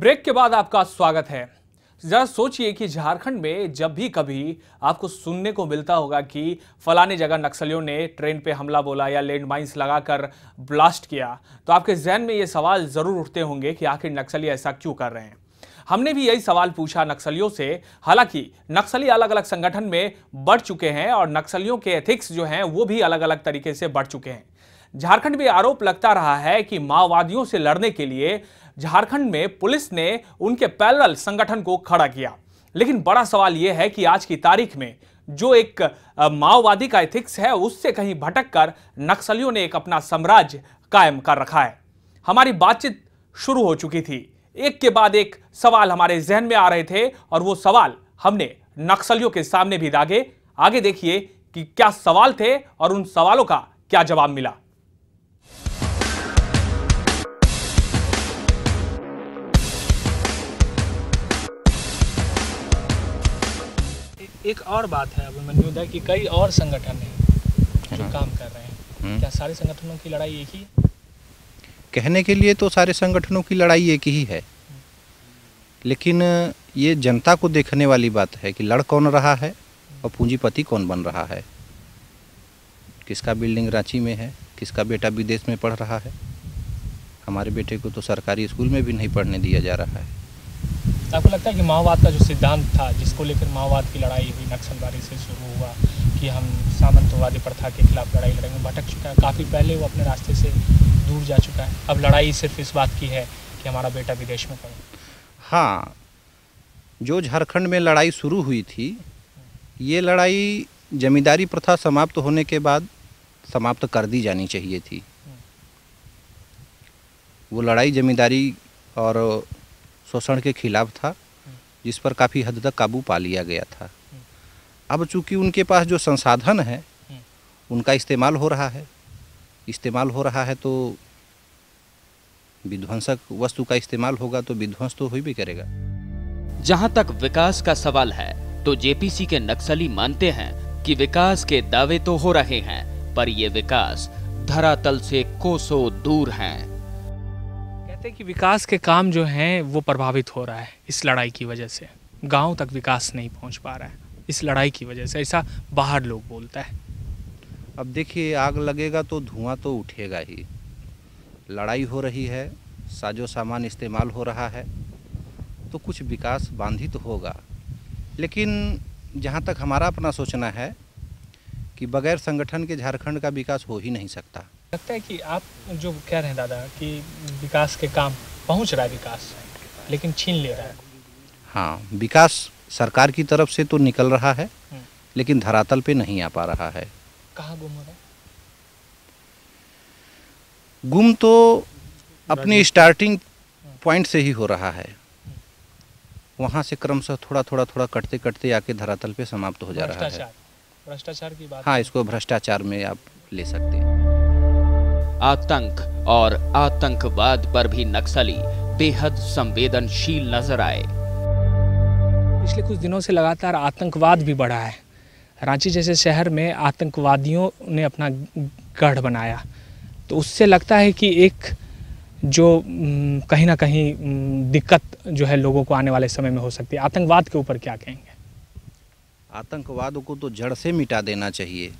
Break के बाद आपका स्वागत है। जरा सोचिए कि झारखंड में जब भी कभी आपको सुनने को मिलता होगा कि फलाने जगह नक्सलियों ने ट्रेन पे हमला बोला या लैंडमाइंस लगाकर ब्लास्ट किया, तो आपके जहन में ये सवाल जरूर उठते होंगे कि आखिर नक्सली ऐसा क्यों कर रहे हैं। हमने भी यही सवाल पूछा नक्सलियों से। हालांकि नक्सली अलग अलग संगठन में बढ़ चुके हैं और नक्सलियों के एथिक्स जो हैं वो भी अलग अलग तरीके से बढ़ चुके हैं। झारखंड में आरोप लगता रहा है कि माओवादियों से लड़ने के लिए झारखंड में पुलिस ने उनके पैरेलल संगठन को खड़ा किया। लेकिन बड़ा सवाल यह है कि आज की तारीख में जो एक माओवादी का एथिक्स है उससे कहीं भटककर नक्सलियों ने एक अपना साम्राज्य कायम कर रखा है। हमारी बातचीत शुरू हो चुकी थी, एक के बाद एक सवाल हमारे जहन में आ रहे थे और वो सवाल हमने नक्सलियों के सामने भी दागे। आगे देखिए कि क्या सवाल थे और उन सवालों का क्या जवाब मिला। एक और बात है अभिमन्यु दा कि कई और संगठन हैं जो काम कर रहे हैं। क्या सारे संगठनों की लड़ाई एक ही है? कहने के लिए तो सारे संगठनों की लड़ाई एक ही है, लेकिन ये जनता को देखने वाली बात है कि लड़ कौन रहा है और पूंजीपति कौन बन रहा है। किसका बिल्डिंग रांची में है, किसका बेटा विदेश में पढ़ रहा है। हमारे बेटे को तो सरकारी स्कूल में भी नहीं पढ़ने दिया जा रहा है। आपको लगता है कि माओवाद का जो सिद्धांत था, जिसको लेकर माओवाद की लड़ाई हुई, नक्सलवादी से शुरू हुआ कि हम सामंतवादी प्रथा के खिलाफ लड़ाई लड़ेंगे, भटक चुका है। काफ़ी पहले वो अपने रास्ते से दूर जा चुका है। अब लड़ाई सिर्फ इस बात की है कि हमारा बेटा विदेश में पढ़े। हाँ, जो झारखंड में लड़ाई शुरू हुई थी, ये लड़ाई जमींदारी प्रथा समाप्त होने के बाद समाप्त कर दी जानी चाहिए थी। वो लड़ाई जमींदारी और शोषण के खिलाफ था, जिस पर काफ़ी हद तक काबू पा लिया गया था। अब चूंकि उनके पास जो संसाधन है उनका इस्तेमाल हो रहा है तो विध्वंसक वस्तु का इस्तेमाल होगा तो विध्वंस तो हो भी करेगा। जहां तक विकास का सवाल है तो जेपीसी के नक्सली मानते हैं कि विकास के दावे तो हो रहे हैं, पर ये विकास धरातल से कोसों दूर हैं। कि विकास के काम जो हैं वो प्रभावित हो रहा है इस लड़ाई की वजह से। गांव तक विकास नहीं पहुंच पा रहा है इस लड़ाई की वजह से, ऐसा बाहर लोग बोलता है। अब देखिए, आग लगेगा तो धुआं तो उठेगा ही। लड़ाई हो रही है, साजो सामान इस्तेमाल हो रहा है, तो कुछ विकास बाधित होगा। लेकिन जहाँ तक हमारा अपना सोचना है कि बगैर संगठन के झारखंड का विकास हो ही नहीं सकता। लगता है कि आप जो कह रहे हैं दादा कि विकास के काम पहुंच रहा है, विकास लेकिन छीन ले रहा है। हाँ, विकास सरकार की तरफ से तो निकल रहा है, लेकिन धरातल पे नहीं आ पा रहा है। कहाँ गुम हो रहा है? गुम तो अपनी स्टार्टिंग पॉइंट से ही हो रहा है। वहाँ से क्रमशः थोड़ा करते करते आके धरातल पे समाप्त हो जा रहा है। भ्रष्टाचार की बात। हाँ, इसको भ्रष्टाचार में आप ले सकते हैं। आतंक और आतंकवाद पर भी नक्सली बेहद संवेदनशील नजर आए। पिछले कुछ दिनों से लगातार आतंकवाद भी बढ़ा है। रांची जैसे शहर में आतंकवादियों ने अपना गढ़ बनाया, तो उससे लगता है कि एक जो कहीं ना कहीं दिक्कत जो है लोगों को आने वाले समय में हो सकती है। आतंकवाद के ऊपर क्या कहेंगे? आतंकवाद को तो जड़ से मिटा देना चाहिए,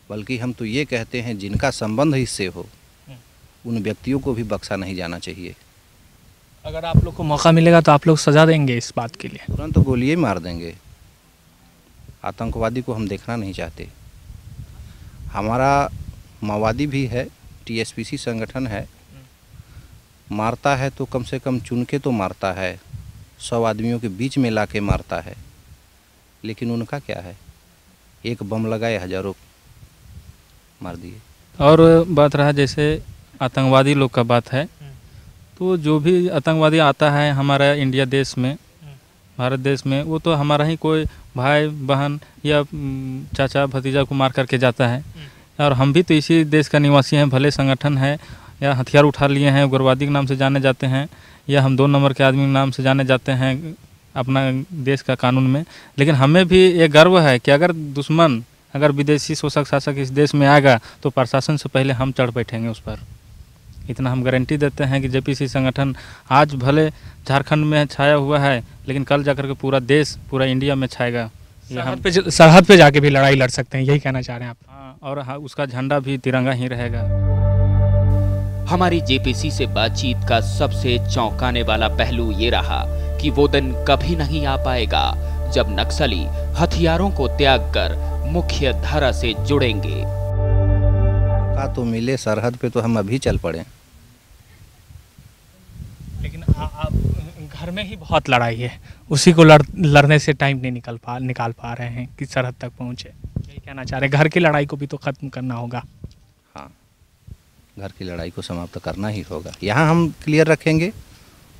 बल्कि हम तो ये कहते हैं जिनका संबंध इससे हो उन व्यक्तियों को भी बख्शा नहीं जाना चाहिए। अगर आप लोग को मौका मिलेगा तो आप लोग सजा देंगे इस बात के लिए? तुरंत तो गोलियां मार देंगे। आतंकवादी को हम देखना नहीं चाहते। हमारा माओवादी भी है, टीएसपीसी संगठन है, मारता है तो कम से कम चुन के तो मारता है, 100 आदमियों के बीच में ला के मारता है। लेकिन उनका क्या है, एक बम लगाए हजारों मार दिए। और बात रहा जैसे आतंकवादी लोग का बात है, तो जो भी आतंकवादी आता है हमारा इंडिया देश में, भारत देश में, वो तो हमारा ही कोई भाई बहन या चाचा भतीजा को मार करके जाता है। और हम भी तो इसी देश का निवासी हैं, भले संगठन है या हथियार उठा लिए हैं, उग्रवादी के नाम से जाने जाते हैं, या हम 2 नंबर के आदमी के नाम से जाने जाते हैं अपना देश का कानून में। लेकिन हमें भी ये गर्व है कि अगर विदेशी शोषक शासक इस देश में आएगा तो प्रशासन से पहले हम चढ़ बैठेंगे उस पर। इतना हम गारंटी देते हैं कि जेपीसी संगठन आज भले झारखंड में छाया हुआ है, लेकिन कल जाकर के पूरा देश, पूरा इंडिया में छाएगा। ये हम सरहद पे जाके भी लड़ाई लड़ सकते हैं, यही कहना चाह रहे हैं आप? हाँ, और हाँ, उसका झंडा भी तिरंगा ही रहेगा। हमारी जेपीसी से बातचीत का सबसे चौंकाने वाला पहलू ये रहा कि वो दिन कभी नहीं आ पाएगा जब नक्सली हथियारों को त्याग कर मुख्य धारा से जुड़ेंगे। का तो मिले सरहद पे तो हम अभी चल पड़े, लेकिन आप घर में ही बहुत लड़ाई है, उसी को लड़ने से टाइम नहीं निकाल पा रहे हैं कि सरहद तक पहुंचे। यही कहना चाह रहे हैं, घर की लड़ाई को भी तो खत्म करना होगा। हाँ, घर की लड़ाई को समाप्त करना ही होगा। यहाँ हम क्लियर रखेंगे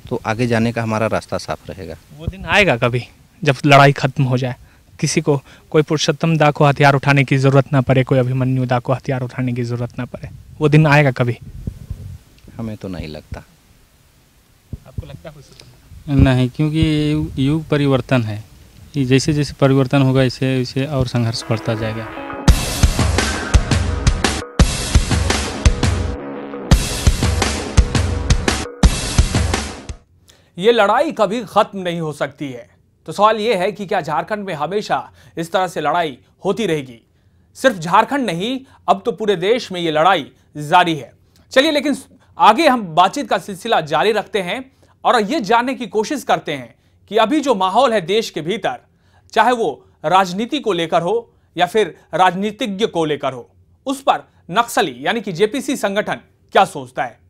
तो आगे जाने का हमारा रास्ता साफ रहेगा। वो दिन आएगा कभी जब लड़ाई खत्म हो जाए, किसी को, कोई पुरुषोत्तम दा को हथियार उठाने की ज़रूरत ना पड़े, कोई अभिमन्यु दा को हथियार उठाने की ज़रूरत ना पड़े। वो दिन आएगा कभी? हमें तो नहीं लगता। आपको लगता है? नहीं, क्योंकि युग परिवर्तन है, ये जैसे जैसे परिवर्तन होगा इसे इसे और संघर्ष बढ़ता जाएगा। ये लड़ाई कभी खत्म नहीं हो सकती है। तो सवाल ये है कि क्या झारखंड में हमेशा इस तरह से लड़ाई होती रहेगी? सिर्फ झारखंड नहीं, अब तो पूरे देश में ये लड़ाई जारी है। चलिए, लेकिन आगे हम बातचीत का सिलसिला जारी रखते हैं और ये जानने की कोशिश करते हैं कि अभी जो माहौल है देश के भीतर, चाहे वो राजनीति को लेकर हो या फिर राजनीतिज्ञ को लेकर हो, उस पर नक्सली यानी कि जेपीसी संगठन क्या सोचता है।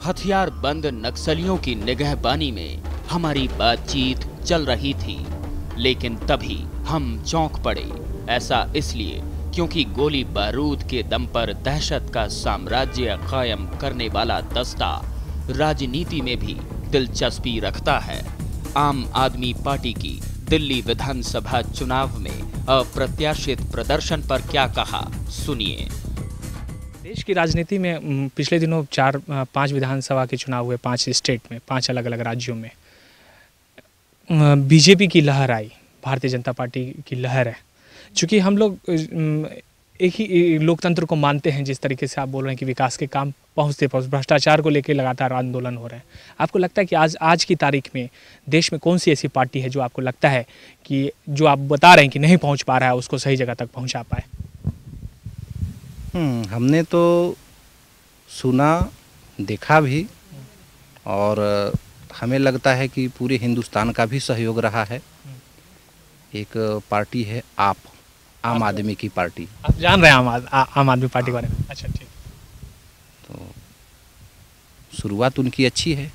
हथियार बंद नक्सलियों की निगहबानी में हमारी बातचीत चल रही थी, लेकिन तभी हम चौंक पड़े। ऐसा इसलिए क्योंकि गोली बारूद के दम पर दहशत का साम्राज्य कायम करने वाला दस्ता राजनीति में भी दिलचस्पी रखता है। आम आदमी पार्टी की दिल्ली विधानसभा चुनाव में अप्रत्याशित प्रदर्शन पर क्या कहा, सुनिए। देश की राजनीति में पिछले दिनों 4-5 विधानसभा के चुनाव हुए, 5 स्टेट में, 5 अलग अलग राज्यों में। बीजेपी की लहर आई, भारतीय जनता पार्टी की लहर है। चूँकि हम लोग एक ही लोकतंत्र को मानते हैं, जिस तरीके से आप बोल रहे हैं कि विकास के काम पहुँचते भ्रष्टाचार को लेकर लगातार आंदोलन हो रहे हैं। आपको लगता है कि आज की तारीख में देश में कौन सी ऐसी पार्टी है जो आपको लगता है कि जो आप बता रहे हैं कि नहीं पहुँच पा रहा है, उसको सही जगह तक पहुँचा पाए? हमने तो सुना, देखा भी, और हमें लगता है कि पूरे हिंदुस्तान का भी सहयोग रहा है। एक पार्टी है आम आदमी की पार्टी। आप जान रहे हैं आम आदमी पार्टी के बारे में? अच्छा, ठीक। तो शुरुआत उनकी अच्छी है,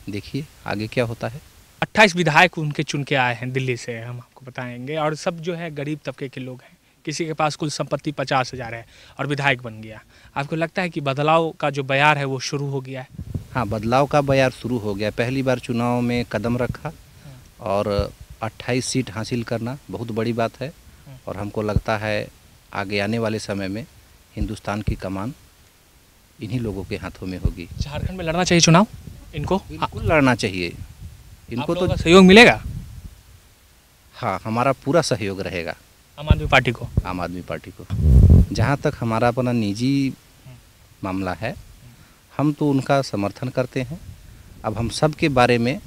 देखिए आगे क्या होता है। 28 विधायक उनके चुन के आए हैं दिल्ली से, हम आपको बताएंगे, और सब जो है गरीब तबके के लोग हैं। किसी के पास कुल संपत्ति 50,000 है और विधायक बन गया। आपको लगता है कि बदलाव का जो बयार है वो शुरू हो गया है? हाँ, बदलाव का बयार शुरू हो गया। पहली बार चुनाव में कदम रखा और 28 सीट हासिल करना बहुत बड़ी बात है, और हमको लगता है आगे आने वाले समय में हिंदुस्तान की कमान इन्हीं लोगों के हाथों में होगी। झारखंड में लड़ना चाहिए चुनाव इनको? बिल्कुल लड़ना चाहिए इनको। तो सहयोग मिलेगा? हाँ, हमारा पूरा सहयोग रहेगा आम आदमी पार्टी को। आम आदमी पार्टी को। जहाँ तक हमारा अपना निजी मामला है, हम तो उनका समर्थन करते हैं। अब हम सब के बारे में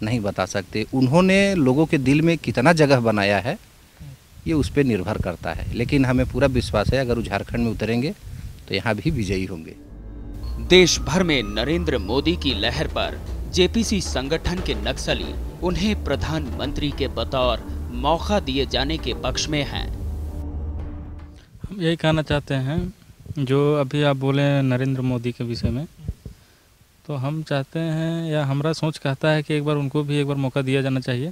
नहीं बता सकते, उन्होंने लोगों के दिल में कितना जगह बनाया है ये उस पर निर्भर करता है, लेकिन हमें पूरा विश्वास है अगर वो झारखंड में उतरेंगे तो यहाँ भी विजयी होंगे। देश भर में नरेंद्र मोदी की लहर पर जेपीसी संगठन के नक्सली उन्हें प्रधानमंत्री के बतौर मौका दिए जाने के पक्ष में हैं। हम यही कहना चाहते हैं, जो अभी आप बोले नरेंद्र मोदी के विषय में, तो हम चाहते हैं या हमारा सोच कहता है कि एक बार उनको भी एक बार मौका दिया जाना चाहिए।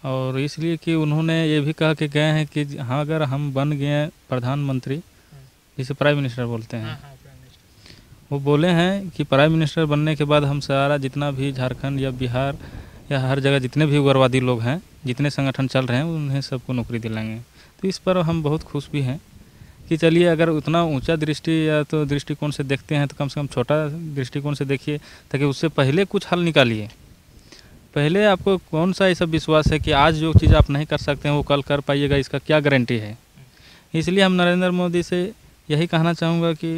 और इसलिए कि उन्होंने ये भी कहा कि गए हैं कि हाँ, अगर हम बन गए प्रधानमंत्री, जिसे प्राइम मिनिस्टर बोलते हैं, वो बोले हैं कि प्राइम मिनिस्टर बनने के बाद हम सारा जितना भी झारखंड या बिहार या हर जगह जितने भी उग्रवादी लोग हैं, जितने संगठन चल रहे हैं, उन्हें सबको नौकरी दिलाएंगे। तो इस पर हम बहुत खुश भी हैं कि चलिए, अगर उतना ऊंचा दृष्टि या तो दृष्टिकोण से देखते हैं तो कम से कम छोटा दृष्टिकोण से देखिए, ताकि उससे पहले कुछ हल निकालिए। पहले आपको कौन सा ऐसा विश्वास है कि आज जो चीज़ आप नहीं कर सकते हैं वो कल कर पाइएगा, इसका क्या गारंटी है। इसलिए हम नरेंद्र मोदी से यही कहना चाहूँगा कि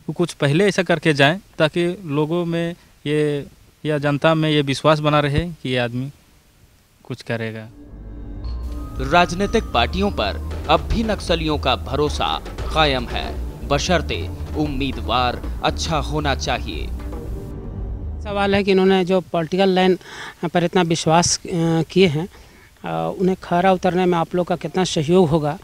वो कुछ पहले ऐसा करके जाएं ताकि लोगों में ये या जनता में ये विश्वास बना रहे कि ये आदमी कुछ करेगा। राजनीतिक पार्टियों पर अब भी नक्सलियों का भरोसा कायम है, बशर्ते उम्मीदवार अच्छा होना चाहिए। सवाल है कि इन्होंने जो पॉलिटिकल लाइन पर इतना विश्वास किए हैं, उन्हें खरा उतरने में आप लोग का कितना सहयोग होगा।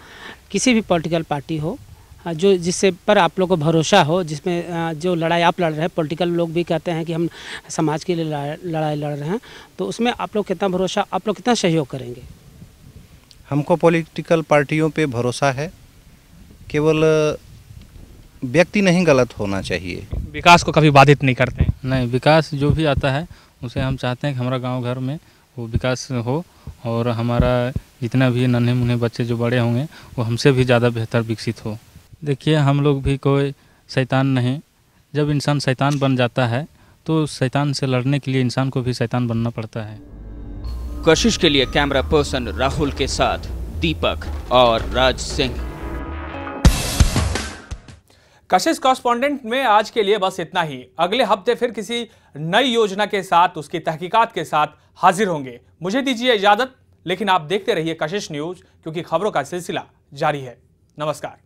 किसी भी पॉलिटिकल पार्टी हो जो जिससे पर आप लोग को भरोसा हो, जिसमें जो लड़ाई आप लड़ रहे हैं, पॉलिटिकल लोग भी कहते हैं कि हम समाज के लिए लड़ाई लड़ रहे हैं, तो उसमें आप लोग कितना भरोसा, आप लोग कितना सहयोग करेंगे। हमको पॉलिटिकल पार्टियों पे भरोसा है, केवल व्यक्ति नहीं गलत होना चाहिए। विकास को कभी बाधित नहीं करते हैं। नहीं, विकास जो भी आता है उसे हम चाहते हैं कि हमारा गांव घर में वो विकास हो और हमारा जितना भी नन्हे मुन्ने बच्चे जो बड़े होंगे वो हमसे भी ज़्यादा बेहतर विकसित हो। देखिए, हम लोग भी कोई शैतान नहीं। जब इंसान शैतान बन जाता है तो शैतान से लड़ने के लिए इंसान को भी शैतान बनना पड़ता है। कशिश के लिए कैमरा पर्सन राहुल के साथ दीपक और राज सिंह। कशिश कॉरेस्पॉन्डेंट में आज के लिए बस इतना ही। अगले हफ्ते फिर किसी नई योजना के साथ, उसकी तहकीकात के साथ हाजिर होंगे। मुझे दीजिए इजाजत, लेकिन आप देखते रहिए कशिश न्यूज, क्योंकि खबरों का सिलसिला जारी है। नमस्कार।